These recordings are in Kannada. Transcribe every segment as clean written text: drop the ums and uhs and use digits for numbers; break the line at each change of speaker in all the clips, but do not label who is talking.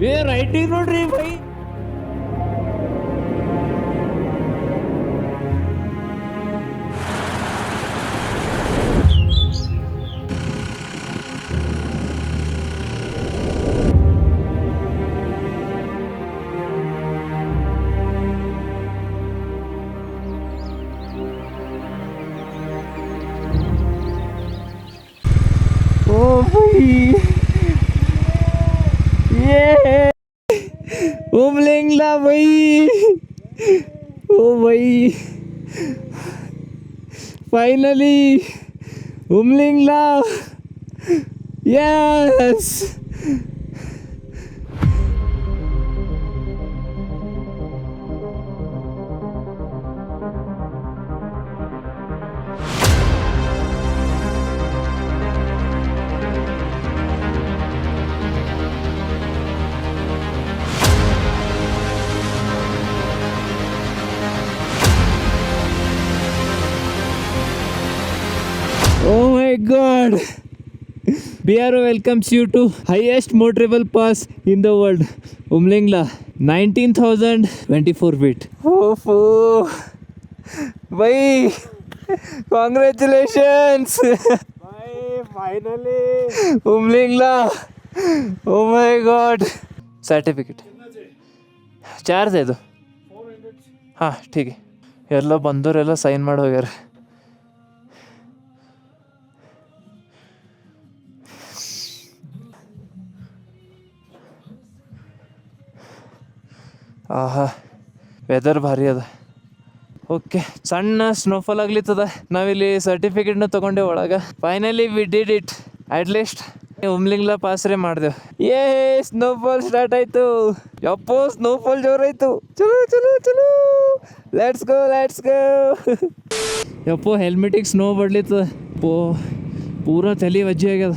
ಏ ರೈಟಿಗೆ ನೋಡ್ರಿ ಬೈ. उमलिंगला भाई, ओ भाई finally Umling La, yes. Oh my God! BRO welcomes you to highest motorable pass in the world, Umlingla, 19,024 feet. Oh, bhai, congratulations!
Bye, finally.
Umlingla, oh my God! Certificate. Charge है तो हाँ ठीक है. ಎಲ್ಲ ಬಂದವರೆಲ್ಲ ಸೈನ್ ಮಾಡಿ ಹೋಗ್ಯಾರ. ಆಹಾ, ವೆದರ್ ಭಾರಿ ಅದ. ಓಕೆ, ಸಣ್ಣ ಸ್ನೋಫಾಲ್ ಆಗ್ಲಿತ್ತದ. ನಾವಿಲ್ಲಿ ಸರ್ಟಿಫಿಕೇಟ್ನ ತೊಗೊಂಡೇವೆ ಒಳಗೆ. Finally we did it. At least Umlingla ಪಾಸ್ರೇ ಮಾಡಿದೆವು. ಏ ಸ್ನೋಫಾಲ್ ಸ್ಟಾರ್ಟ್ ಆಯಿತು. ಯಪ್ಪೋ ಸ್ನೋಫಾಲ್ ಜೋರಾಯಿತು. ಚಲೋ ಚಲೋ ಚಲೋ, ಲೆಟ್ಸ್ ಗೋ ಲೆಟ್ಸ್ ಗೋ. ಯಪ್ಪೋ ಹೆಲ್ಮೆಟಿಗೆ ಸ್ನೋ ಬಡ್ಲಿತ್ತದ. ಪೂರಾ ತಲೆ ವಜ್ಜೆ ಆಗ್ಯದ.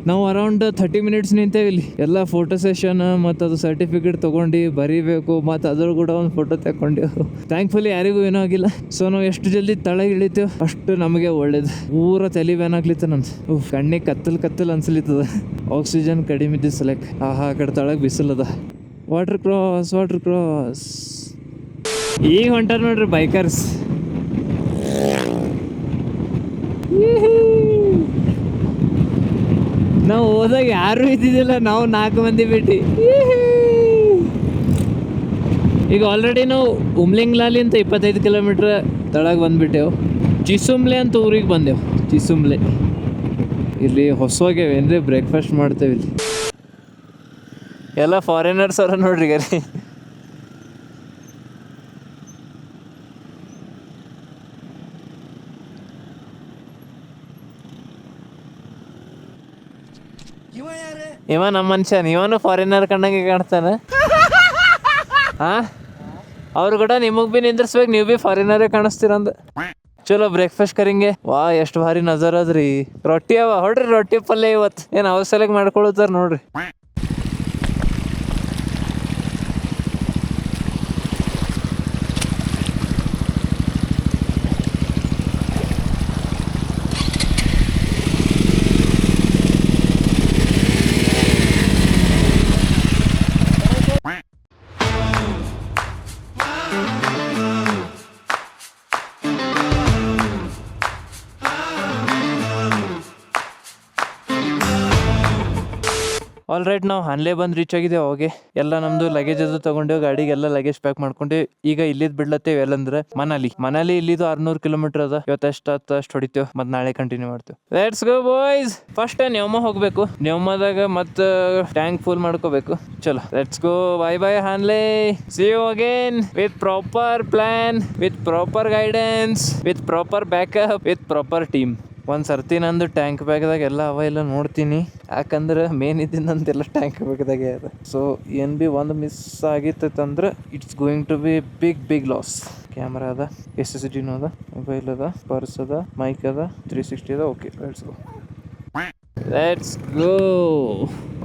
ನಾವು ಅರೌಂಡ್ 30 ಮಿನಿಟ್ಸ್ ನಿಂತೇವೆ ಇಲ್ಲಿ. ಎಲ್ಲ ಫೋಟೋ ಸೆಷನ್ ಮತ್ತು ಅದು ಸರ್ಟಿಫಿಕೇಟ್ ತೊಗೊಂಡು ಬರೀಬೇಕು, ಮತ್ತು ಅದ್ರ ಕೂಡ ಒಂದು ಫೋಟೋ ತಗೊಂಡೆವು. ಥ್ಯಾಂಕ್ಫುಲಿ ಯಾರಿಗೂ ಏನೂ ಆಗಿಲ್ಲ. ಸೊ ನಾವು ಎಷ್ಟು ಜಲ್ದಿ ತಳಗೆ ಇಳಿತೇವೆ ಅಷ್ಟು ನಮಗೆ ಒಳ್ಳೇದು. ಪೂರ ತಲೆ ಬ್ಯಾನ್ ಆಗ್ಲಿತ್ತ ನಮ್ದು. ಕಣ್ಣಿಗೆ ಕತ್ತಲ್ ಅನ್ಸಲಿತ್ತದ. ಆಕ್ಸಿಜನ್ ಕಡಿಮೆ ಇದ್ದ ಸಲಕ್. ಆಹಾ, ಆ ಕಡೆ ತಳಗೆ ಬಿಸಿಲದ. ವಾಟರ್ ಕ್ರಾಸ್ ಈಗ ಹೊಂಟಾರ ನೋಡ್ರಿ ಬೈಕರ್ಸ್. ನಾವು ಹೋದಾಗ ಯಾರೂ ಇದ್ದಿದ್ದಿಲ್ಲ, ನಾವು 4 ಮಂದಿ ಬಿಟ್ಟು. ಈಗ ಆಲ್ರೆಡಿ ನಾವು ಉಮ್ಲಿಂಗ್ಲಾಲಿಂತ 25 ಕಿಲೋಮೀಟ್ರ್ ತಳಗೆ ಬಂದುಬಿಟ್ಟೆವು. ಚಿಸುಮ್ಲೆ ಅಂತ ಊರಿಗೆ ಬಂದೆವು. ಚಿಸುಮ್ಲೆ ಇಲ್ಲಿ ಹೊಸವಾಗ್ಯಾವೇನ್ರಿ, ಬ್ರೇಕ್ಫಾಸ್ಟ್ ಮಾಡ್ತೇವೆ ಇಲ್ಲಿ. ಎಲ್ಲ ಫಾರಿನರ್ಸ್ ಅವರ ನೋಡ್ರಿ ಗರಿ. ಇವ ನಮ್ಮ ಮನುಷ್ಯ, ಇವನು ಫಾರಿನರ್ ಕಂಡಂಗೆ ಕಾಣ್ತಾನೆ. ಹಾಂ, ಅವ್ರು ಕೂಡ ನಿಮಗೆ ಭೀ ನಿಂದ್ರಿಸ್ಬೇಕು, ನೀವು ಭೀ ಫಾರಿನರೇ ಕಾಣಿಸ್ತೀರಂದು. ಚಲೋ ಬ್ರೇಕ್ಫಾಸ್ಟ್ ಕರಿಂಗೆ. ವಾ, ಎಷ್ಟು ಭಾರಿ ನಜರ್ ಅದ್ರಿ. ರೊಟ್ಟಿ ಅವ, ಹೊಡ್ರಿ ರೊಟ್ಟಿ ಪಲ್ಯ ಇವತ್ತು. ಏನು ಅವಸರಕ್ಕೆ ಮಾಡ್ಕೊಳ್ತಾರ ನೋಡ್ರಿ. ಆಲ್ ರೈಟ್, ನಾವು ಅಲ್ಲೇ ಬಂದು ರೀಚ್ ಆಗಿದ್ದೇವೆ. ಅವಾಗೆ ಎಲ್ಲ ನಮ್ಮದು ಲಗೇಜ್ ಅದು ತೊಗೊಂಡೇವು. ಗಾಡಿಗೆಲ್ಲ ಲಗೇಜ್ ಪ್ಯಾಕ್ ಮಾಡ್ಕೊಂಡು ಈಗ ಇಲ್ಲಿದ್ದು ಬಿಡ್ಲತ್ತೇವೆ. ಎಲ್ಲಂದ್ರೆ ಮನಾಲಿ ಇಲ್ಲಿದ್ದು 600 ಕಿಲೋಮೀಟರ್ ಅದ. ಇವತ್ತು ಅಷ್ಟು ಹೊಡಿತೇವೆ, ಮತ್ತು ನಾಳೆ ಕಂಟಿನ್ಯೂ ಮಾಡ್ತೇವೆ. Let's go boys. First Nyoma ಹೋಗ್ಬೇಕು. ನ್ಯೋಮದಾಗ ಮತ್ತು ಟ್ಯಾಂಕ್ ಫುಲ್ ಮಾಡ್ಕೋಬೇಕು. ಚಲೋ, let's go. Bye bye Hanle. See you again with proper plan, with proper guidance, with proper backup, with proper team. ಒಂದು ಸರ್ತಿ ನಂದು ಟ್ಯಾಂಕ್ ಬ್ಯಾಗ್ದಾಗ ಎಲ್ಲ ಅವ ಎಲ್ಲ ನೋಡ್ತೀನಿ. ಯಾಕಂದ್ರೆ ಮೇನ್ ಇದ್ದಿದ್ದಂತೆಲ್ಲ ಟ್ಯಾಂಕ್ ಬ್ಯಾಗ್ದಾಗೆ ಅದ. ಸೊ ಏನು ಭೀ ಒಂದು ಮಿಸ್ ಆಗಿತ್ತಂದ್ರೆ it's going to be big loss. Camera ಅದ, SSD ಅದ, ಮೊಬೈಲ್ ಅದ, ಪರ್ಸ್ ಅದ, ಮೈಕ್ ಅದ, 360 ಅದ. Okay, let's go.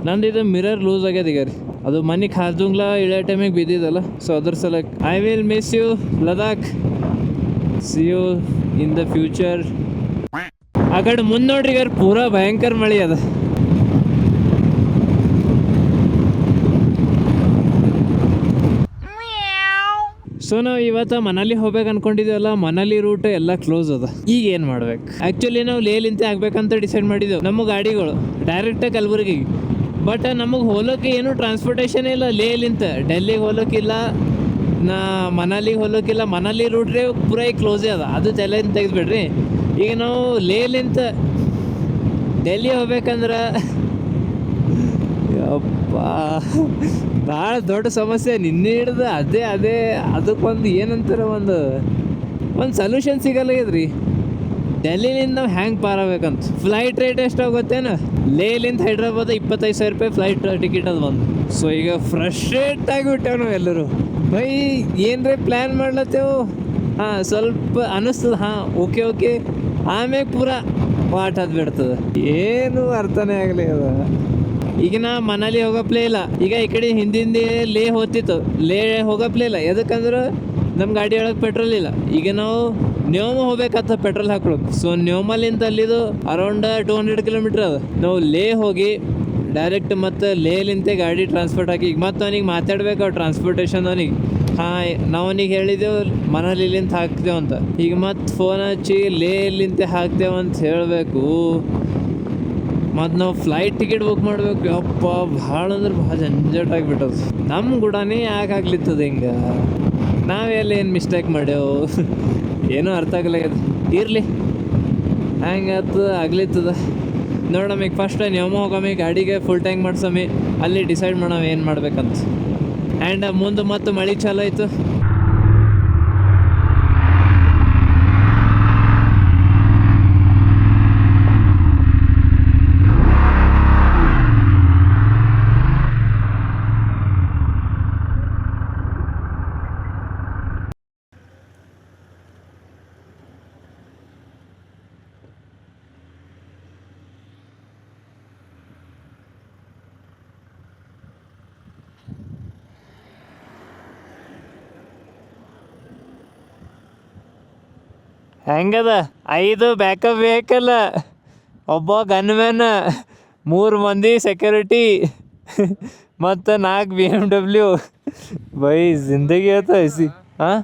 ನಂದು ಇದು ಮಿರರ್ ಲೂಸ್ ಆಗ್ಯದ ಈಗ ರೀ. ಅದು ಮನೆ ಖಾಜುಂಗ್ಲಾ ಇಳಿಯೋ ಟೈಮಿಗೆ ಬಿದ್ದಿದ್ದಲ್ಲ. ಸೊ ಅದ್ರ ಸಲಕ್ಕೆ I will miss you Ladakh. See you in the future. ಆ ಕಡೆ ಮುಂದೆ ನೋಡ್ರಿ, ಈಗ ಪೂರಾ ಭಯಂಕರ ಮಳೆ ಅದ. ಸೊ ನಾವು ಇವತ್ತು ಮನಾಲಿ ಹೋಗ್ಬೇಕು ಅನ್ಕೊಂಡಿದ್ದೀವಲ್ಲ, ಮನಾಲಿ ರೂಟ್ ಎಲ್ಲ ಕ್ಲೋಸ್ ಅದ. ಈಗ ಏನು ಮಾಡ್ಬೇಕು? ಆ್ಯಕ್ಚುಲಿ ನಾವು ಲೇಲಿಂತೆ ಆಗ್ಬೇಕಂತ ಡಿಸೈಡ್ ಮಾಡಿದ್ದೆವು. ನಮ್ಮ ಗಾಡಿಗಳು ಡೈರೆಕ್ಟಾಗಿ ಕಲಬುರ್ಗಿಗೆ, ಬಟ್ ನಮಗೆ ಹೋಗೋಕ್ಕೆ ಏನು ಟ್ರಾನ್ಸ್ಪೋರ್ಟೇಷನ್ ಇಲ್ಲ. ಲೇಲಿಂತ ಡೆಲ್ಲಿಗೆ ಹೋಗೋಕ್ಕಿಲ್ಲ, ಮನಾಲಿಗೆ ಹೋಗೋಕ್ಕಿಲ್ಲ. ಮನಾಲಿ ರೂಟ್ರೇ ಪೂರ ಈಗ ಕ್ಲೋಸೇ ಅದ, ಅದು ತಲೆಯಿಂದ ತೆಗೆದುಬಿಡ್ರಿ. ಈಗ ನಾವು ಲೇಲಿಂತ ಡೆಲ್ಲಿ ಹೋಗ್ಬೇಕಂದ್ರೆ ಯಪ್ಪ ಭಾಳ ದೊಡ್ಡ ಸಮಸ್ಯೆ. ನಿನ್ನೆ ಹಿಡ್ದು ಅದೇ ಅದಕ್ಕೊಂದು ಏನಂತಾರೆ, ಒಂದು ಸೊಲ್ಯೂಷನ್ ಸಿಗಲ್ಲಾಗ್ಯದ್ರಿ. ಡೆಲ್ಲಿಲಿಂದ ನಾವು ಹ್ಯಾಂಗೆ ಪಾರಾಗಬೇಕಂತ. ಫ್ಲೈಟ್ ರೇಟ್ ಎಷ್ಟಾಗುತ್ತೇನು? ಲೇಲಿಂದ ಹೈದ್ರಾಬಾದ್ 25,000 ರೂಪಾಯಿ ಫ್ಲೈಟ್ ಟಿಕೆಟ್ ಅದು ಬಂದು. ಸೊ ಈಗ ಫ್ರಸ್ಟ್ರೇಟ್ ಆಗಿಬಿಟ್ಟೆವು ನಾವು ಎಲ್ಲರೂ. ಬೈ ಏನ್ರಿ ಪ್ಲ್ಯಾನ್ ಮಾಡ್ಲತ್ತೇವು, ಹಾಂ ಸ್ವಲ್ಪ ಅನ್ನಿಸ್ತದೆ, ಹಾಂ ಓಕೆ ಆಮ್ಯಾಗ ಪೂರ ವಾಟ್ ಅದು ಬಿಡ್ತದೆ. ಏನು ಅರ್ಥನೇ ಆಗಲಿ ಅದ. ಈಗ ನಾ ಮನಾಲಿ ಹೋಗಪ್ಲೇ ಇಲ್ಲ. ಈಗ ಈ ಕಡೆ ಹಿಂದಿಂದೆ ಲೇ ಹೋಗ್ತಿತ್ತು, ಲೇ ಹೋಗಪ್ಲೇ ಇಲ್ಲ. ಎದಕ್ಕಂದ್ರೆ ನಮ್ಮ ಗಾಡಿ ಒಳಗೆ ಪೆಟ್ರೋಲ್ ಇಲ್ಲ. ಈಗ ನಾವು ನ್ಯೋಮ ಹೋಗ್ಬೇಕಾಗ್ತದೆ ಪೆಟ್ರೋಲ್ ಹಾಕ್ಳಕ್ಕೆ. ಸೊ ನ್ಯೋಮಲಿಂದ ಅಲ್ಲಿದು ಅರೌಂಡ್ 200 ಕಿಲೋಮೀಟ್ರ್ ಅದ. ನಾವು ಲೇ ಹೋಗಿ ಡೈರೆಕ್ಟ್ ಮತ್ತು ಲೇಲಿಂತೆ ಗಾಡಿ ಟ್ರಾನ್ಸ್ಪೋರ್ಟ್ ಹಾಕಿ. ಈಗ ಮತ್ತು ಅವನಿಗೆ ಮಾತಾಡ್ಬೇಕು, ಅವ್ರು ಟ್ರಾನ್ಸ್ಪೋರ್ಟೇಷನ್ ಅವನಿಗೆ. ಹಾಂ ನಾವು ಅವನಿಗೆ ಹೇಳಿದೆವು ಮನಾಲಿಲಿಂತ ಹಾಕ್ತೇವೆ ಅಂತ. ಈಗ ಮತ್ತು ಫೋನ್ ಹಚ್ಚಿ ಲೇಲಿಂತೆ ಹಾಕ್ತೇವೆ ಅಂತ ಹೇಳಬೇಕು. ಮತ್ತು ನಾವು ಫ್ಲೈಟ್ ಟಿಕೆಟ್ ಬುಕ್ ಮಾಡಬೇಕು. ಯಪ್ಪ ಭಾಳ ಅಂದ್ರೆ ಭಾಳ ಜಂಜಟ್ ಆಗಿಬಿಟ್ಟದು. ನಮ್ಮ ಗುಡನೇ ಯಾಕೆ ಆಗ್ಲಿತ್ತದ ಹಿಂಗೆ? ನಾವೆಲ್ಲ ಏನು ಮಿಸ್ಟೇಕ್ ಮಾಡ್ಯವು? ಏನೂ ಅರ್ಥ ಆಗಲಾಗ್ಯದ. ಇರಲಿ, ಹ್ಯಾಂಗತ್ತು ಆಗ್ಲಿತ್ತದ ನೋಡಮ್ಮ. ಈಗ ಫಸ್ಟ್ ನ್ಯೋಮ ಹೋಗಮ್ಮಿ, ಗಾಡಿಗೆ ಫುಲ್ ಟ್ಯಾಂಕ್ ಮಾಡ್ಸಮ್ಮಿ, ಅಲ್ಲಿ ಡಿಸೈಡ್ ಮಾಡವ ಏನು ಮಾಡ್ಬೇಕಂತ. ಆ್ಯಂಡ್ ಮುಂದೆ ಮತ್ತು ಮಳೆ ಚಾಲು ಆಯಿತು. ಹೆಂಗದ 5 ಬ್ಯಾಕಪ್ ವೆಹಿಕಲ್, ಒಬ್ಬ ಗನ್ಮ್ಯಾನ್, 3 ಮಂದಿ ಸೆಕ್ಯೂರಿಟಿ ಮತ್ತು 4 BMW. ಬೈ ಜಿಂದಗಿ ಆಯ್ತು ಐಸಿ. ಹಾಂ,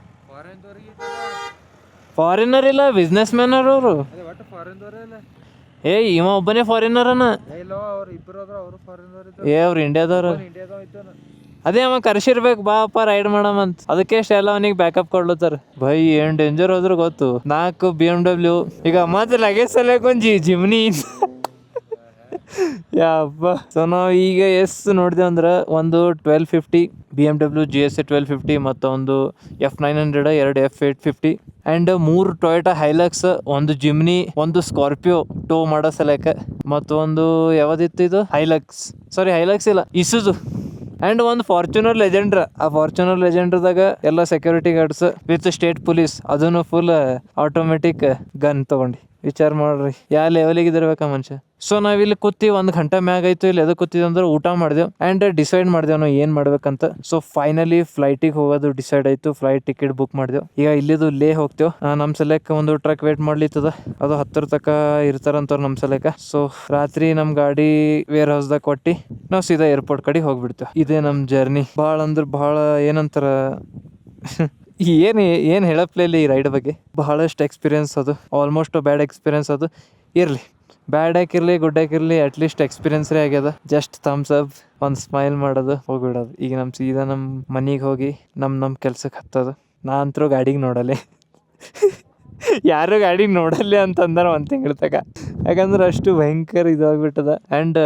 ಫಾರಿನರ್ ಇಲ್ಲ, ಬಿಸ್ನೆಸ್ ಮ್ಯಾನರ್ ಅವರು. ಏ ಇವ ಒಬ್ಬನೇ ಫಾರಿನರನ? ಏ ಅವ್ರು ಇಂಡಿಯಾದವ್ರು. ಅದೇ ಅವ ಕರ್ಸಿರ್ಬೇಕು, ಬಾಪ ರೈಡ್ ಮಾಡಮಂತ. ಅದಕ್ಕೆ ಇಷ್ಟೆಲ್ಲ ಅವನಿಗೆ ಬ್ಯಾಕಪ್ ಕೊಡ್ಲತ್ತಾರ. ಬೈ ಏನು ಡೇಂಜರ್ ಹೋದ್ರು ಗೊತ್ತು. 4 BMW. ಈಗ ಮತ್ತೆ ಲಗೇಜ್ ಸಲಕ್ಕೆ ಒಂದು ಜಿಮ್ನಿ ಯಪ್ಪ. ಸೊ ನಾವು ಈಗ ನೋಡಿದೆವು ಅಂದ್ರೆ ಒಂದು 1250 BMW GSA 1250 ಮತ್ತು ಒಂದು F900, 2 F850 ಆ್ಯಂಡ್ 3 ಟೊಯೋಟಾ ಹೈಲಕ್ಸ್, ಒಂದು ಜಿಮ್ನಿ, ಒಂದು ಸ್ಕಾರ್ಪಿಯೋ ಟೋ ಮಾಡೋ ಸಲಕ್ಕೆ, ಮತ್ತು ಒಂದು ಯಾವುದಿತ್ತು ಇದು ಹೈಲಕ್ಸ್ ಇಲ್ಲ, ಇಸುಜು, ಆ್ಯಂಡ್ ಒಂದು ಫಾರ್ಚುನರ್ ಲೆಜೆಂಡ್ರ. ಆ ಫಾರ್ಚುನರ್ ಲೆಜೆಂಡ್ರದಾಗ ಎಲ್ಲ security guards with state police, ಅದನ್ನು ಫುಲ್ ಆಟೋಮೆಟಿಕ್ ಗನ್ ತೊಗೊಂಡು. ವಿಚಾರ ಮಾಡ್ರಿ ಯಾವ ಲೆವೆಲಿಗೆ ಇದಿರ್ಬೇಕಾ ಮನುಷ್ಯ. ಸೊ ನಾವಿಲ್ಲಿ ಕೂತಿ 1 ಗಂಟೆ ಮ್ಯಾಗ ಆಯ್ತು. ಇಲ್ಲಿ ಎದಕ್ಕೆ ಕೂತಿದ್ವಿ ಅಂದ್ರೆ ಊಟ ಮಾಡಿದೆವು ಆ್ಯಂಡ್ ಡಿಸೈಡ್ ಮಾಡಿದೆವು ನಾವು ಏನು ಮಾಡ್ಬೇಕಂತ. ಸೊ ಫೈನಲಿ ಫ್ಲೈಟಿಗೆ ಹೋಗೋದು ಡಿಸೈಡ್ ಆಯಿತು. ಫ್ಲೈಟ್ ಟಿಕೆಟ್ ಬುಕ್ ಮಾಡಿದೆವು. ಈಗ ಇಲ್ಲಿದು ಲೇ ಹೋಗ್ತೇವೆ. ನಮ್ಮ ಸಲಕ್ಕೆ ಒಂದು ಟ್ರಕ್ ವೇಟ್ ಮಾಡ್ಲಿತ್ತದ, ಅದು 10 ತನಕ ಇರ್ತಾರಂತವ್ರು ನಮ್ಮ ಸಲಕ್ಕೆ. ಸೊ ರಾತ್ರಿ ನಮ್ಮ ಗಾಡಿ ವೇರ್ ಹೌಸ್ದಾಗ ಕೊಟ್ಟು ನಾವು ಸೀದಾ ಏರ್ಪೋರ್ಟ್ ಕಡೆ ಹೋಗ್ಬಿಡ್ತೇವೆ. ಇದೇ ನಮ್ಮ ಜರ್ನಿ. ಭಾಳ ಅಂದ್ರೆ ಭಾಳ ಏನಂತಾರ ಏನು ಹೇಳಪ್ಲಿಲ್ಲ ಈ ರೈಡ್ ಬಗ್ಗೆ. ಬಹಳಷ್ಟು ಎಕ್ಸ್ಪೀರಿಯನ್ಸ್ ಅದು, ಆಲ್ಮೋಸ್ಟ್ ಬ್ಯಾಡ್ ಎಕ್ಸ್ಪೀರಿಯನ್ಸ್ ಅದು. ಇರಲಿ, ಬ್ಯಾಡ್ ಹಾಕಿರಲಿ ಗುಡ್ ಹಾಕಿರಲಿ, ಅಟ್ಲೀಸ್ಟ್ ಎಕ್ಸ್ಪೀರಿಯನ್ಸ್ರೇ ಆಗ್ಯದ. ಜಸ್ಟ್ ಥಮ್ಸ್ ಅಪ್, ಒಂದು ಸ್ಮೈಲ್ ಮಾಡೋದು, ಹೋಗ್ಬಿಡೋದು. ಈಗ ನಮ್ಮ ಸೀದಾ ನಮ್ಮ ಮನೆಗೆ ಹೋಗಿ ನಮ್ಮ ಕೆಲ್ಸಕ್ಕೆ ಹತ್ತೋದು. ನಾ ಅಂತರೂ ಗಾಡಿಗೆ ನೋಡಲ್ಲೇ ಯಾರು ಗಾಡಿಗೆ ನೋಡಲ್ಲ ಅಂತಂದ್ರೆ 1 ತಿಂಗಳ ತನಕ. ಯಾಕಂದ್ರೆ ಅಷ್ಟು ಭಯಂಕರ ಇದಾಗ್ಬಿಟ್ಟದ. ಆ್ಯಂಡ್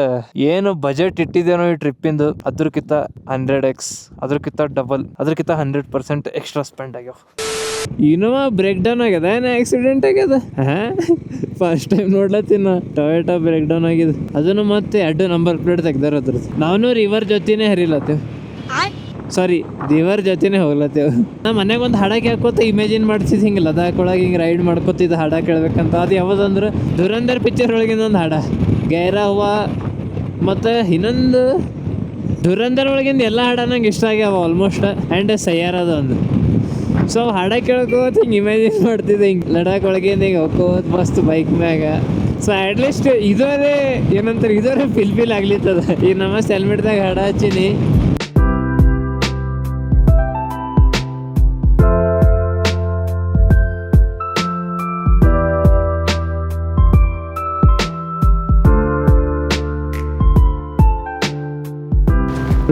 ಏನು ಬಜೆಟ್ ಇಟ್ಟಿದ್ದೇನೋ ಈ ಟ್ರಿಪ್ಪಿಂದು, ಅದ್ರಕ್ಕಿಂತ 100x, ಅದ್ರಕ್ಕಿಂತ ಡಬಲ್, ಅದ್ರಕ್ಕಿಂತ 100% ಎಕ್ಸ್ಟ್ರಾ ಸ್ಪೆಂಡ್ ಆಗ್ಯಾವ. ಇನೋವಾ ಬ್ರೇಕ್ ಡೌನ್ ಆಗ್ಯದ, ಏನು ಆಕ್ಸಿಡೆಂಟ್ ಆಗ್ಯದ? ಹಾಂ, ಫಸ್ಟ್ ಟೈಮ್ ನೋಡ್ಲತ್ತೀನಿ ಟೊಯೋಟಾ ಬ್ರೇಕ್ ಡೌನ್ ಆಗಿದೆ. ಅದನ್ನು ಮತ್ತೆ 2 ನಂಬರ್ ಪ್ಲೇಟ್ ತೆಗ್ದಾರ ಅದ್ರದ್ದು. ನಾವು ರಿವರ್ ಜೊತೆನೇ ಹರಿಲತ್ತೇವೆ, ಸಾರಿ ದೇವರ ಜೊತೆನೇ ಹೋಗ್ಲತ್ತೇವೆ. ನಮ್ಮ ಮನೆಗೆ ಒಂದು ಹಾಡ ಕೇಳ್ಕೊತ ಇಮ್ಯಾಜಿನ್ ಮಾಡ್ತಿದ್ದು, ಹಿಂಗೆ ಲದಾಖ್ ಒಳಗೆ ಹಿಂಗೆ ರೈಡ್ ಮಾಡ್ಕೊತಿದ್ದು ಹಾಡ ಕೇಳ್ಬೇಕಂತ. ಅದು ಯಾವುದಂದ್ರೆ ಧುರಂಧರ್ ಪಿಕ್ಚರ್ ಒಳಗಿಂದ ಒಂದು ಹಾಡ, ಗೈರಾ ಹೂವಾ. ಮತ್ತು ಇನ್ನೊಂದು ಧುರಂಧರ್ ಒಳಗಿಂದ ಎಲ್ಲ ಹಾಡ ನಂಗೆ ಇಷ್ಟ ಆಗ್ಯಾವ ಆಲ್ಮೋಸ್ಟ್. ಆ್ಯಂಡ್ ಸಯ್ಯಾರದ ಒಂದು. ಸೊ ಹಾಡ ಕೇಳ್ಕೋತ ಹಿಂಗೆ ಇಮ್ಯಾಜಿನ್ ಮಾಡ್ತಿದ್ದೆ, ಹಿಂಗೆ ಲಡಾಖ್ ಒಳಗಿಂದ ಹಿಂಗೆ ಹೋಗ್ಕೋತ ಮಸ್ತ್ ಬೈಕ್ ಮ್ಯಾಗ. ಸೊ ಅಟ್ಲೀಸ್ಟ್ ಇದೋರೇ ಏನಂತಾರೆ, ಇದೋರೇ ಫಿಲ್ ಆಗ್ಲಿತ್ತದ. ಈಗ ನಮ್ಮ ಹೆಲ್ಮೆಟ್ದಾಗ ಹಾಡ ಹಚ್ಚೀನಿ.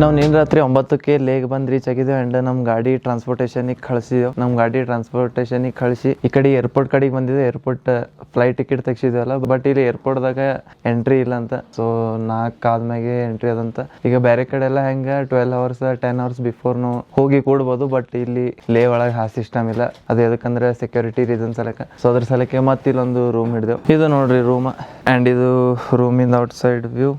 ನಾವು ನಿನ್ನೆ ರಾತ್ರಿ 9ಕ್ಕೆ ಲೇಗ್ ಬಂದು ರೀಚ್ ಆಗಿದ್ದೇವೆ ಆ್ಯಂಡ್ ನಮ್ಮ ಗಾಡಿ ಟ್ರಾನ್ಸ್ಪೋರ್ಟೇಷನಿಗೆ ಕಳಿಸಿದೆವು. ನಮ್ಮ ಗಾಡಿ ಟ್ರಾನ್ಸ್ಪೋರ್ಟೇಷನಿಗೆ ಕಳಿಸಿ ಈ ಕಡೆ ಏರ್ಪೋರ್ಟ್ ಕಡೆಗೆ ಬಂದಿದೆ. ಏರ್ಪೋರ್ಟ್ ಫ್ಲೈಟ್ ಟಿಕೆಟ್ ತೆಗ್ಸಿದೇವಲ್ಲ, ಬಟ್ ಇಲ್ಲಿ ಏರ್ಪೋರ್ಟ್ದಾಗ ಎಂಟ್ರಿ ಇಲ್ಲ ಅಂತ. ಸೊ 4 ಆದ್ಮೇಲೆ ಎಂಟ್ರಿ ಅದಂತ. ಈಗ ಬೇರೆ ಕಡೆ ಎಲ್ಲ ಹೆಂಗೆ 12 hours 10 hours ಬಿಫೋರ್ ನಾವು ಹೋಗಿ ಕೂಡ್ಬೋದು, ಬಟ್ ಇಲ್ಲಿ ಲೇ ಒಳಗೆ ಆ ಸಿಸ್ಟಮ್ ಇಲ್ಲ. ಅದು ಎದಕ್ಕಂದ್ರೆ ಸೆಕ್ಯೂರಿಟಿ ರೀಸನ್ ಸಲಕ್ಕೆ. ಸೊ ಅದ್ರ ಸಲಕ್ಕೆ ಮತ್ತೆ ಇಲ್ಲೊಂದು ರೂಮ್ ಹಿಡಿದೆವು. ಇದು ನೋಡ್ರಿ ರೂಮ್, ಆ್ಯಂಡ್ ಇದು ರೂಮಿಂದ ಔಟ್ ಸೈಡ್ ವ್ಯೂ.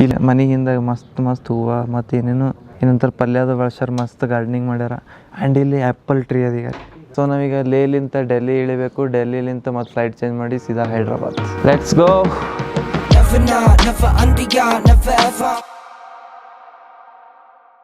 ಇಲ್ಲ ಮನೆಗಿಂದ ಮಸ್ತ್ ಹೂವು ಮತ್ತು ಏನಂತಾರೆ ಪಲ್ಯದ ಬಳಸ್ಯಾರ, ಮಸ್ತ್ ಗಾರ್ಡನಿಂಗ್ ಮಾಡ್ಯಾರ. ಆ್ಯಂಡ್ ಇಲ್ಲಿ ಆ್ಯಪಲ್ ಟ್ರೀ ಅದೀಗ. ಸೊ ನಾವೀಗ ಲೇಲಿಂದ ಡೆಲ್ಲಿ ಇಳಿಬೇಕು. ಡೆಲ್ಲಿಲಿಂತ ಮತ್ತು ಫ್ಲೈಟ್ ಚೇಂಜ್ ಮಾಡಿ ಸೀದಾ ಹೈದ್ರಾಬಾದ್. Let's go.